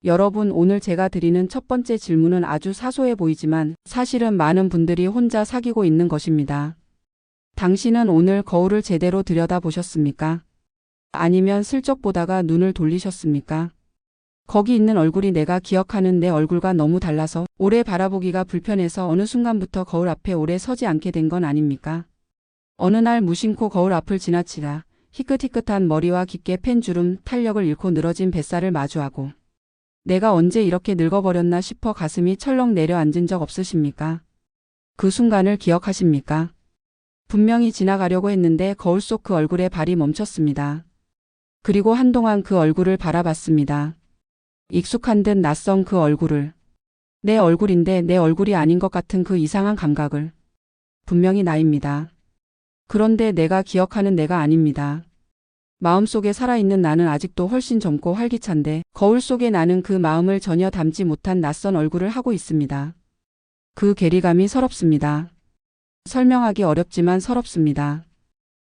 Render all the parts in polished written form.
여러분, 오늘 제가 드리는 첫 번째 질문은 아주 사소해 보이지만 사실은 많은 분들이 혼자 사귀고 있는 것입니다. 당신은 오늘 거울을 제대로 들여다보셨습니까? 아니면 슬쩍 보다가 눈을 돌리셨습니까? 거기 있는 얼굴이 내가 기억하는 내 얼굴과 너무 달라서 오래 바라보기가 불편해서 어느 순간부터 거울 앞에 오래 서지 않게 된 건 아닙니까? 어느 날 무심코 거울 앞을 지나치다 희끗희끗한 머리와 깊게 팬 주름, 탄력을 잃고 늘어진 뱃살을 마주하고 내가 언제 이렇게 늙어버렸나 싶어 가슴이 철렁 내려앉은 적 없으십니까? 그 순간을 기억하십니까? 분명히 지나가려고 했는데 거울 속 그 얼굴에 발이 멈췄습니다. 그리고 한동안 그 얼굴을 바라봤습니다. 익숙한 듯 낯선 그 얼굴을. 내 얼굴인데 내 얼굴이 아닌 것 같은 그 이상한 감각을. 분명히 나입니다. 그런데 내가 기억하는 내가 아닙니다. 마음속에 살아있는 나는 아직도 훨씬 젊고 활기찬데 거울 속에 나는 그 마음을 전혀 담지 못한 낯선 얼굴을 하고 있습니다. 그 괴리감이 서럽습니다. 설명하기 어렵지만 서럽습니다.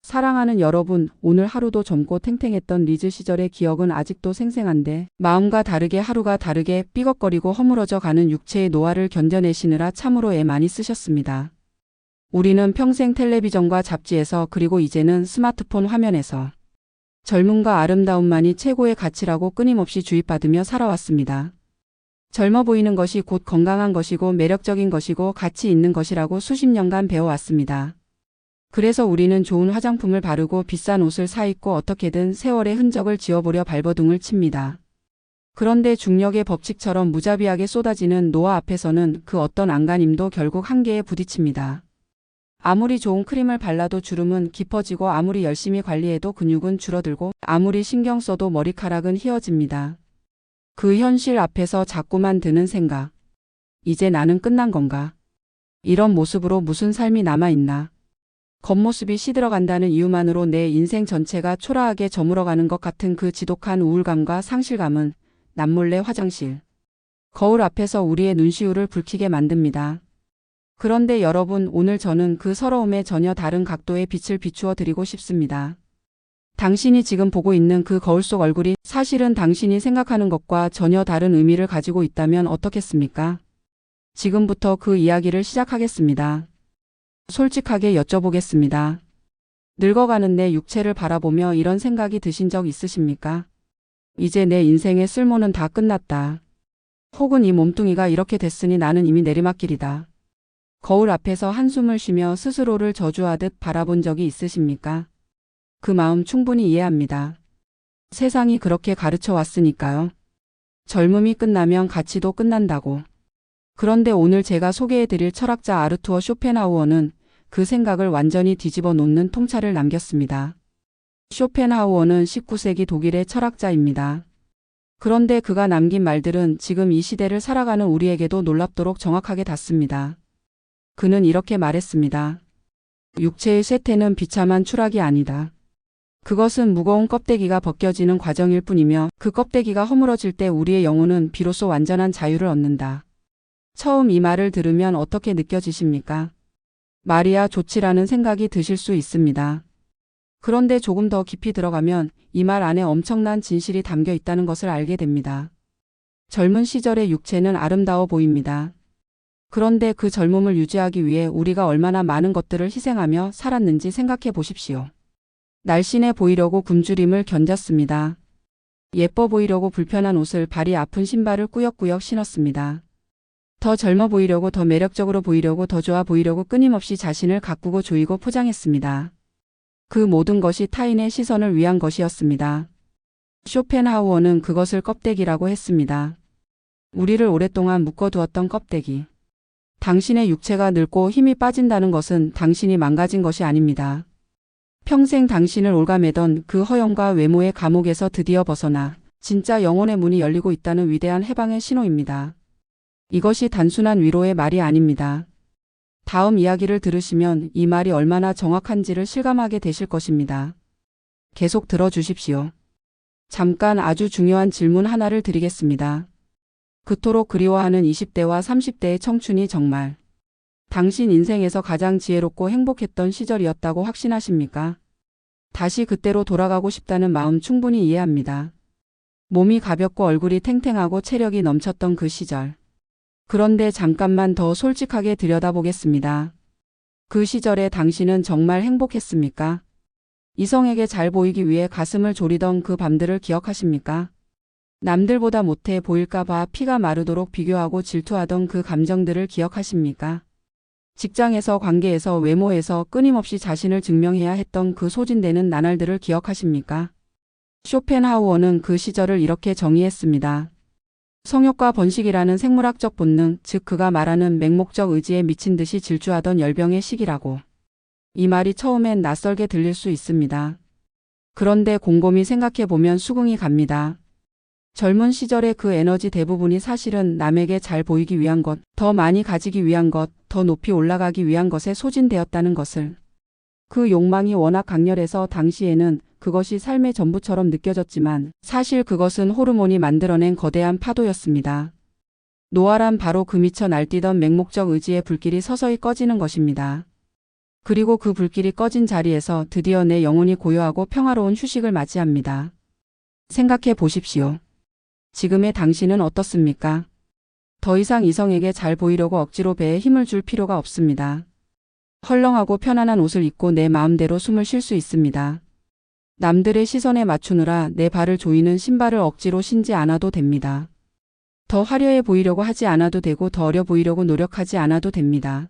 사랑하는 여러분, 오늘 하루도 젊고 탱탱했던 리즈 시절의 기억은 아직도 생생한데 마음과 다르게 하루가 다르게 삐걱거리고 허물어져 가는 육체의 노화를 견뎌내시느라 참으로 애 많이 쓰셨습니다. 우리는 평생 텔레비전과 잡지에서 그리고 이제는 스마트폰 화면에서 젊음과 아름다움만이 최고의 가치라고 끊임없이 주입받으며 살아왔습니다. 젊어 보이는 것이 곧 건강한 것이고 매력적인 것이고 가치 있는 것이라고 수십 년간 배워왔습니다. 그래서 우리는 좋은 화장품을 바르고 비싼 옷을 사입고 어떻게든 세월의 흔적을 지워보려 발버둥을 칩니다. 그런데 중력의 법칙처럼 무자비하게 쏟아지는 노화 앞에서는 그 어떤 안간힘도 결국 한계에 부딪힙니다. 아무리 좋은 크림을 발라도 주름은 깊어지고 아무리 열심히 관리해도 근육은 줄어들고 아무리 신경 써도 머리카락은 휘어집니다. 그 현실 앞에서 자꾸만 드는 생각. 이제 나는 끝난 건가? 이런 모습으로 무슨 삶이 남아있나? 겉모습이 시들어간다는 이유만으로 내 인생 전체가 초라하게 저물어가는 것 같은 그 지독한 우울감과 상실감은 남몰래 화장실, 거울 앞에서 우리의 눈시울을 붉히게 만듭니다. 그런데 여러분, 오늘 저는 그 서러움에 전혀 다른 각도의 빛을 비추어 드리고 싶습니다. 당신이 지금 보고 있는 그 거울 속 얼굴이 사실은 당신이 생각하는 것과 전혀 다른 의미를 가지고 있다면 어떻겠습니까? 지금부터 그 이야기를 시작하겠습니다. 솔직하게 여쭤보겠습니다. 늙어가는 내 육체를 바라보며 이런 생각이 드신 적 있으십니까? 이제 내 인생의 쓸모는 다 끝났다. 혹은 이 몸뚱이가 이렇게 됐으니 나는 이미 내리막길이다. 거울 앞에서 한숨을 쉬며 스스로를 저주하듯 바라본 적이 있으십니까? 그 마음 충분히 이해합니다. 세상이 그렇게 가르쳐 왔으니까요. 젊음이 끝나면 가치도 끝난다고. 그런데 오늘 제가 소개해드릴 철학자 아르투어 쇼펜하우어는 그 생각을 완전히 뒤집어 놓는 통찰을 남겼습니다. 쇼펜하우어는 19세기 독일의 철학자입니다. 그런데 그가 남긴 말들은 지금 이 시대를 살아가는 우리에게도 놀랍도록 정확하게 닿습니다. 그는 이렇게 말했습니다. 육체의 쇠퇴는 비참한 추락이 아니다. 그것은 무거운 껍데기가 벗겨지는 과정일 뿐이며 그 껍데기가 허물어질 때 우리의 영혼은 비로소 완전한 자유를 얻는다. 처음 이 말을 들으면 어떻게 느껴지십니까? 말이야 좋지라는 생각이 드실 수 있습니다. 그런데 조금 더 깊이 들어가면 이 말 안에 엄청난 진실이 담겨 있다는 것을 알게 됩니다. 젊은 시절의 육체는 아름다워 보입니다. 그런데 그 젊음을 유지하기 위해 우리가 얼마나 많은 것들을 희생하며 살았는지 생각해 보십시오. 날씬해 보이려고 굶주림을 견뎠습니다. 예뻐 보이려고 불편한 옷을, 발이 아픈 신발을 꾸역꾸역 신었습니다. 더 젊어 보이려고, 더 매력적으로 보이려고, 더 좋아 보이려고 끊임없이 자신을 가꾸고 조이고 포장했습니다. 그 모든 것이 타인의 시선을 위한 것이었습니다. 쇼펜하우어는 그것을 껍데기라고 했습니다. 우리를 오랫동안 묶어두었던 껍데기. 당신의 육체가 늙고 힘이 빠진다는 것은 당신이 망가진 것이 아닙니다. 평생 당신을 올가매던 그 허영과 외모의 감옥에서 드디어 벗어나 진짜 영혼의 문이 열리고 있다는 위대한 해방의 신호입니다. 이것이 단순한 위로의 말이 아닙니다. 다음 이야기를 들으시면 이 말이 얼마나 정확한지를 실감하게 되실 것입니다. 계속 들어주십시오. 잠깐 아주 중요한 질문 하나를 드리겠습니다. 그토록 그리워하는 20대와 30대의 청춘이 정말 당신 인생에서 가장 지혜롭고 행복했던 시절이었다고 확신하십니까? 다시 그때로 돌아가고 싶다는 마음 충분히 이해합니다. 몸이 가볍고 얼굴이 탱탱하고 체력이 넘쳤던 그 시절. 그런데 잠깐만 더 솔직하게 들여다보겠습니다. 그 시절에 당신은 정말 행복했습니까? 이성에게 잘 보이기 위해 가슴을 졸이던 그 밤들을 기억하십니까? 남들보다 못해 보일까봐 피가 마르도록 비교하고 질투하던 그 감정들을 기억하십니까? 직장에서, 관계에서, 외모에서 끊임없이 자신을 증명해야 했던 그 소진되는 나날들을 기억하십니까? 쇼펜하우어는 그 시절을 이렇게 정의했습니다. 성욕과 번식이라는 생물학적 본능, 즉 그가 말하는 맹목적 의지에 미친 듯이 질주하던 열병의 시기라고. 이 말이 처음엔 낯설게 들릴 수 있습니다. 그런데 곰곰이 생각해보면 수긍이 갑니다. 젊은 시절의 그 에너지 대부분이 사실은 남에게 잘 보이기 위한 것, 더 많이 가지기 위한 것, 더 높이 올라가기 위한 것에 소진되었다는 것을. 그 욕망이 워낙 강렬해서 당시에는 그것이 삶의 전부처럼 느껴졌지만 사실 그것은 호르몬이 만들어낸 거대한 파도였습니다. 노화란 바로 그 미쳐 날뛰던 맹목적 의지의 불길이 서서히 꺼지는 것입니다. 그리고 그 불길이 꺼진 자리에서 드디어 내 영혼이 고요하고 평화로운 휴식을 맞이합니다. 생각해 보십시오. 지금의 당신은 어떻습니까? 더 이상 이성에게 잘 보이려고 억지로 배에 힘을 줄 필요가 없습니다. 헐렁하고 편안한 옷을 입고 내 마음대로 숨을 쉴 수 있습니다. 남들의 시선에 맞추느라 내 발을 조이는 신발을 억지로 신지 않아도 됩니다. 더 화려해 보이려고 하지 않아도 되고 더 어려 보이려고 노력하지 않아도 됩니다.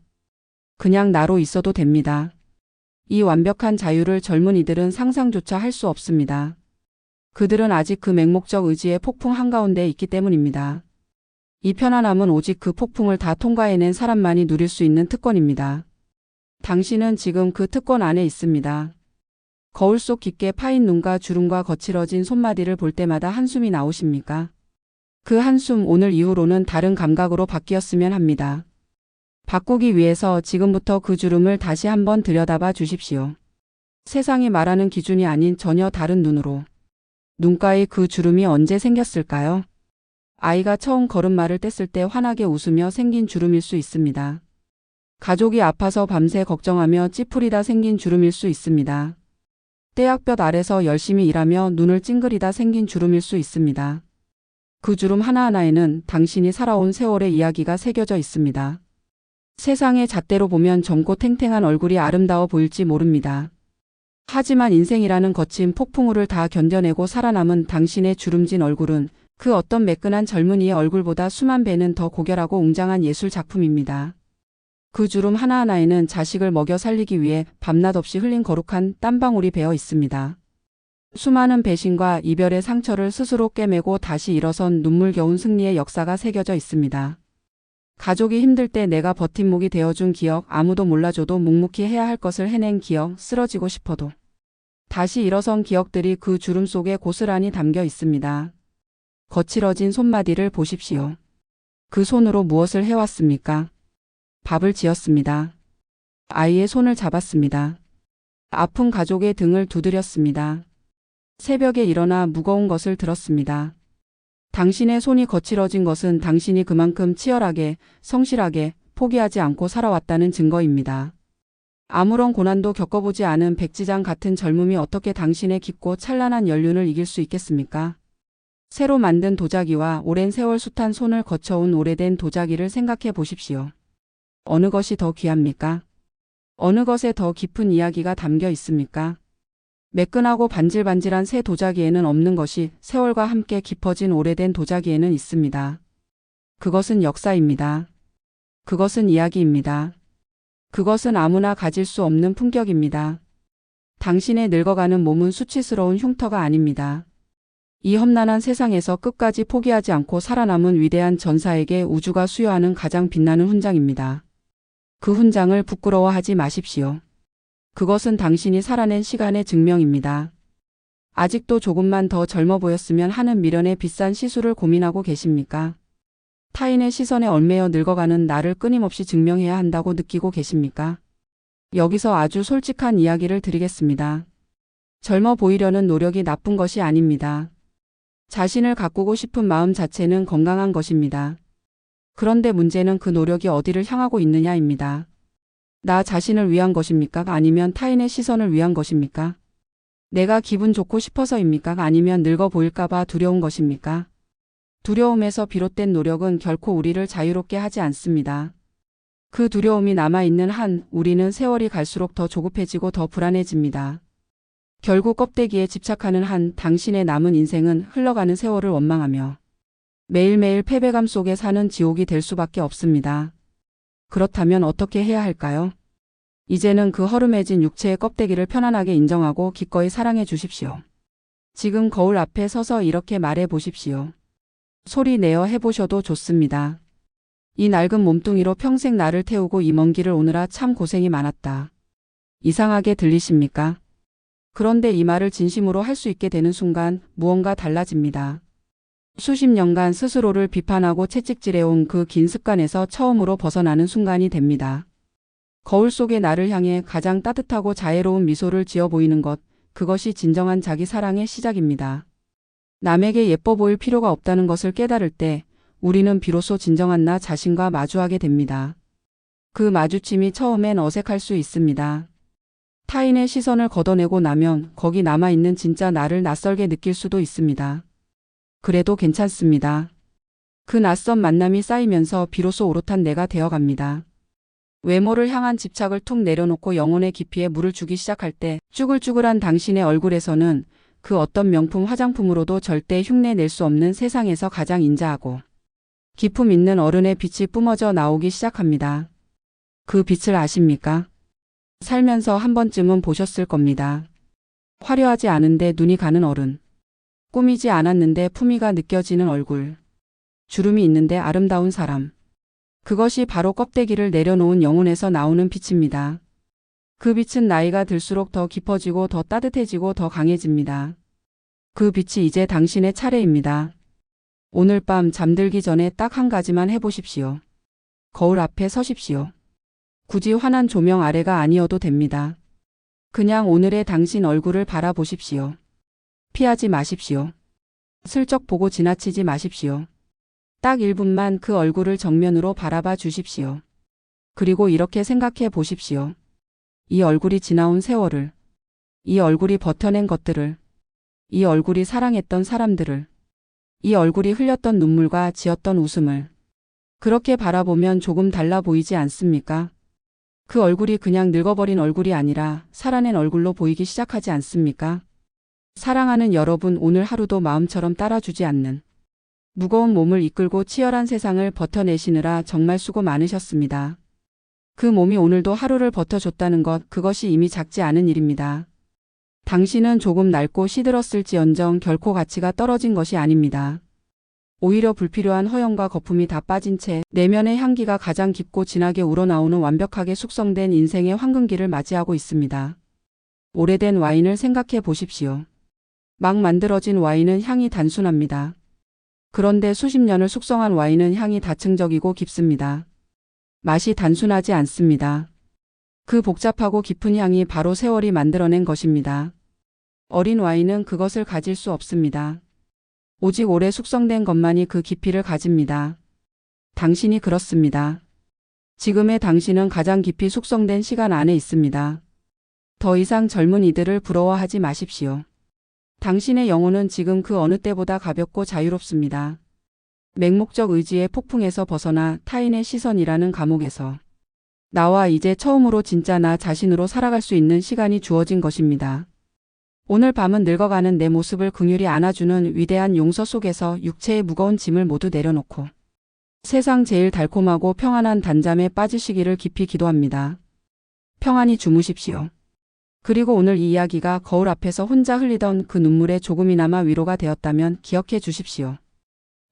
그냥 나로 있어도 됩니다. 이 완벽한 자유를 젊은이들은 상상조차 할 수 없습니다. 그들은 아직 그 맹목적 의지의 폭풍 한가운데 있기 때문입니다. 이 편안함은 오직 그 폭풍을 다 통과해낸 사람만이 누릴 수 있는 특권입니다. 당신은 지금 그 특권 안에 있습니다. 거울 속 깊게 파인 눈과 주름과 거칠어진 손마디를 볼 때마다 한숨이 나오십니까? 그 한숨 오늘 이후로는 다른 감각으로 바뀌었으면 합니다. 바꾸기 위해서 지금부터 그 주름을 다시 한번 들여다봐 주십시오. 세상이 말하는 기준이 아닌 전혀 다른 눈으로. 눈가에 그 주름이 언제 생겼을까요? 아이가 처음 걸음마를 뗐을 때 환하게 웃으며 생긴 주름일 수 있습니다. 가족이 아파서 밤새 걱정하며 찌푸리다 생긴 주름일 수 있습니다. 떼약볕 아래서 열심히 일하며 눈을 찡그리다 생긴 주름일 수 있습니다. 그 주름 하나하나에는 당신이 살아온 세월의 이야기가 새겨져 있습니다. 세상의 잣대로 보면 젊고 탱탱한 얼굴이 아름다워 보일지 모릅니다. 하지만 인생이라는 거친 폭풍우를 다 견뎌내고 살아남은 당신의 주름진 얼굴은 그 어떤 매끈한 젊은이의 얼굴보다 수만 배는 더 고결하고 웅장한 예술 작품입니다. 그 주름 하나하나에는 자식을 먹여 살리기 위해 밤낮 없이 흘린 거룩한 땀방울이 배어 있습니다. 수많은 배신과 이별의 상처를 스스로 꿰매고 다시 일어선 눈물겨운 승리의 역사가 새겨져 있습니다. 가족이 힘들 때 내가 버팀목이 되어준 기억, 아무도 몰라줘도 묵묵히 해야 할 것을 해낸 기억, 쓰러지고 싶어도 다시 일어선 기억들이 그 주름 속에 고스란히 담겨 있습니다. 거칠어진 손마디를 보십시오. 그 손으로 무엇을 해왔습니까? 밥을 지었습니다. 아이의 손을 잡았습니다. 아픈 가족의 등을 두드렸습니다. 새벽에 일어나 무거운 것을 들었습니다. 당신의 손이 거칠어진 것은 당신이 그만큼 치열하게, 성실하게, 포기하지 않고 살아왔다는 증거입니다. 아무런 고난도 겪어보지 않은 백지장 같은 젊음이 어떻게 당신의 깊고 찬란한 연륜을 이길 수 있겠습니까? 새로 만든 도자기와 오랜 세월 숱한 손을 거쳐온 오래된 도자기를 생각해 보십시오. 어느 것이 더 귀합니까? 어느 것에 더 깊은 이야기가 담겨 있습니까? 매끈하고 반질반질한 새 도자기에는 없는 것이 세월과 함께 깊어진 오래된 도자기에는 있습니다. 그것은 역사입니다. 그것은 이야기입니다. 그것은 아무나 가질 수 없는 품격입니다. 당신의 늙어가는 몸은 수치스러운 흉터가 아닙니다. 이 험난한 세상에서 끝까지 포기하지 않고 살아남은 위대한 전사에게 우주가 수여하는 가장 빛나는 훈장입니다. 그 훈장을 부끄러워하지 마십시오. 그것은 당신이 살아낸 시간의 증명입니다. 아직도 조금만 더 젊어 보였으면 하는 미련의 비싼 시술을 고민하고 계십니까? 타인의 시선에 얽매여 늙어가는 나를 끊임없이 증명해야 한다고 느끼고 계십니까? 여기서 아주 솔직한 이야기를 드리겠습니다. 젊어 보이려는 노력이 나쁜 것이 아닙니다. 자신을 가꾸고 싶은 마음 자체는 건강한 것입니다. 그런데 문제는 그 노력이 어디를 향하고 있느냐입니다. 나 자신을 위한 것입니까? 아니면 타인의 시선을 위한 것입니까? 내가 기분 좋고 싶어서입니까? 아니면 늙어 보일까봐 두려운 것입니까? 두려움에서 비롯된 노력은 결코 우리를 자유롭게 하지 않습니다. 그 두려움이 남아있는 한 우리는 세월이 갈수록 더 조급해지고 더 불안해집니다. 결국 껍데기에 집착하는 한 당신의 남은 인생은 흘러가는 세월을 원망하며 매일매일 패배감 속에 사는 지옥이 될 수밖에 없습니다. 그렇다면 어떻게 해야 할까요? 이제는 그 허름해진 육체의 껍데기를 편안하게 인정하고 기꺼이 사랑해 주십시오. 지금 거울 앞에 서서 이렇게 말해 보십시오. 소리 내어 해보셔도 좋습니다. 이 낡은 몸뚱이로 평생 나를 태우고 이 먼 길을 오느라 참 고생이 많았다. 이상하게 들리십니까? 그런데 이 말을 진심으로 할 수 있게 되는 순간 무언가 달라집니다. 수십 년간 스스로를 비판하고 채찍질해온 그 긴 습관에서 처음으로 벗어나는 순간이 됩니다. 거울 속의 나를 향해 가장 따뜻하고 자애로운 미소를 지어 보이는 것, 그것이 진정한 자기 사랑의 시작입니다. 남에게 예뻐 보일 필요가 없다는 것을 깨달을 때 우리는 비로소 진정한 나 자신과 마주하게 됩니다. 그 마주침이 처음엔 어색할 수 있습니다. 타인의 시선을 걷어내고 나면 거기 남아있는 진짜 나를 낯설게 느낄 수도 있습니다. 그래도 괜찮습니다. 그 낯선 만남이 쌓이면서 비로소 오롯한 내가 되어갑니다. 외모를 향한 집착을 툭 내려놓고 영혼의 깊이에 물을 주기 시작할 때 쭈글쭈글한 당신의 얼굴에서는 그 어떤 명품 화장품으로도 절대 흉내낼 수 없는 세상에서 가장 인자하고 기품 있는 어른의 빛이 뿜어져 나오기 시작합니다. 그 빛을 아십니까? 살면서 한 번쯤은 보셨을 겁니다. 화려하지 않은데 눈이 가는 어른. 꾸미지 않았는데 품위가 느껴지는 얼굴. 주름이 있는데 아름다운 사람. 그것이 바로 껍데기를 내려놓은 영혼에서 나오는 빛입니다. 그 빛은 나이가 들수록 더 깊어지고 더 따뜻해지고 더 강해집니다. 그 빛이 이제 당신의 차례입니다. 오늘 밤 잠들기 전에 딱 한 가지만 해보십시오. 거울 앞에 서십시오. 굳이 환한 조명 아래가 아니어도 됩니다. 그냥 오늘의 당신 얼굴을 바라보십시오. 피하지 마십시오. 슬쩍 보고 지나치지 마십시오. 딱 1분만 그 얼굴을 정면으로 바라봐 주십시오. 그리고 이렇게 생각해 보십시오. 이 얼굴이 지나온 세월을, 이 얼굴이 버텨낸 것들을, 이 얼굴이 사랑했던 사람들을, 이 얼굴이 흘렸던 눈물과 지었던 웃음을 그렇게 바라보면 조금 달라 보이지 않습니까? 그 얼굴이 그냥 늙어버린 얼굴이 아니라 살아낸 얼굴로 보이기 시작하지 않습니까? 사랑하는 여러분, 오늘 하루도 마음처럼 따라주지 않는 무거운 몸을 이끌고 치열한 세상을 버텨내시느라 정말 수고 많으셨습니다. 그 몸이 오늘도 하루를 버텨줬다는 것, 그것이 이미 작지 않은 일입니다. 당신은 조금 낡고 시들었을지언정 결코 가치가 떨어진 것이 아닙니다. 오히려 불필요한 허영과 거품이 다 빠진 채 내면의 향기가 가장 깊고 진하게 우러나오는 완벽하게 숙성된 인생의 황금기를 맞이하고 있습니다. 오래된 와인을 생각해 보십시오. 막 만들어진 와인은 향이 단순합니다. 그런데 수십 년을 숙성한 와인은 향이 다층적이고 깊습니다. 맛이 단순하지 않습니다. 그 복잡하고 깊은 향이 바로 세월이 만들어낸 것입니다. 어린 와인은 그것을 가질 수 없습니다. 오직 오래 숙성된 것만이 그 깊이를 가집니다. 당신이 그렇습니다. 지금의 당신은 가장 깊이 숙성된 시간 안에 있습니다. 더 이상 젊은 이들을 부러워하지 마십시오. 당신의 영혼은 지금 그 어느 때보다 가볍고 자유롭습니다. 맹목적 의지의 폭풍에서 벗어나 타인의 시선이라는 감옥에서 나와 이제 처음으로 진짜 나 자신으로 살아갈 수 있는 시간이 주어진 것입니다. 오늘 밤은 늙어가는 내 모습을 긍휼히 안아주는 위대한 용서 속에서 육체의 무거운 짐을 모두 내려놓고 세상 제일 달콤하고 평안한 단잠에 빠지시기를 깊이 기도합니다. 평안히 주무십시오. 그리고 오늘 이 이야기가 거울 앞에서 혼자 흘리던 그 눈물에 조금이나마 위로가 되었다면 기억해 주십시오.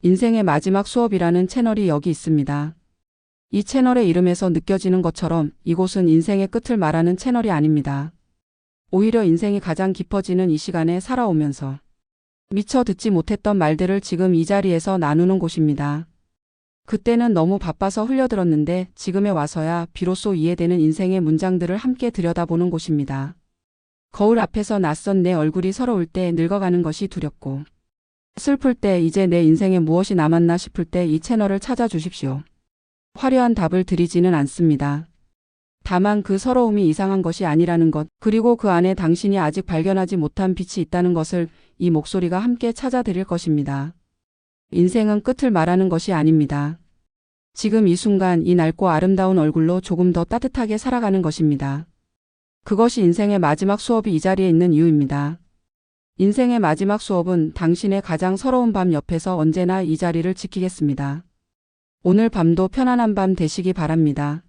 인생의 마지막 수업이라는 채널이 여기 있습니다. 이 채널의 이름에서 느껴지는 것처럼 이곳은 인생의 끝을 말하는 채널이 아닙니다. 오히려 인생이 가장 깊어지는 이 시간에 살아오면서 미처 듣지 못했던 말들을 지금 이 자리에서 나누는 곳입니다. 그때는 너무 바빠서 흘려들었는데 지금에 와서야 비로소 이해되는 인생의 문장들을 함께 들여다보는 곳입니다. 거울 앞에서 낯선 내 얼굴이 서러울 때, 늙어가는 것이 두렵고 슬플 때, 이제 내 인생에 무엇이 남았나 싶을 때 이 채널을 찾아주십시오. 화려한 답을 드리지는 않습니다. 다만 그 서러움이 이상한 것이 아니라는 것, 그리고 그 안에 당신이 아직 발견하지 못한 빛이 있다는 것을 이 목소리가 함께 찾아드릴 것입니다. 인생은 끝을 말하는 것이 아닙니다. 지금 이 순간 이 낡고 아름다운 얼굴로 조금 더 따뜻하게 살아가는 것입니다. 그것이 인생의 마지막 수업이 이 자리에 있는 이유입니다. 인생의 마지막 수업은 당신의 가장 서러운 밤 옆에서 언제나 이 자리를 지키겠습니다. 오늘 밤도 편안한 밤 되시기 바랍니다.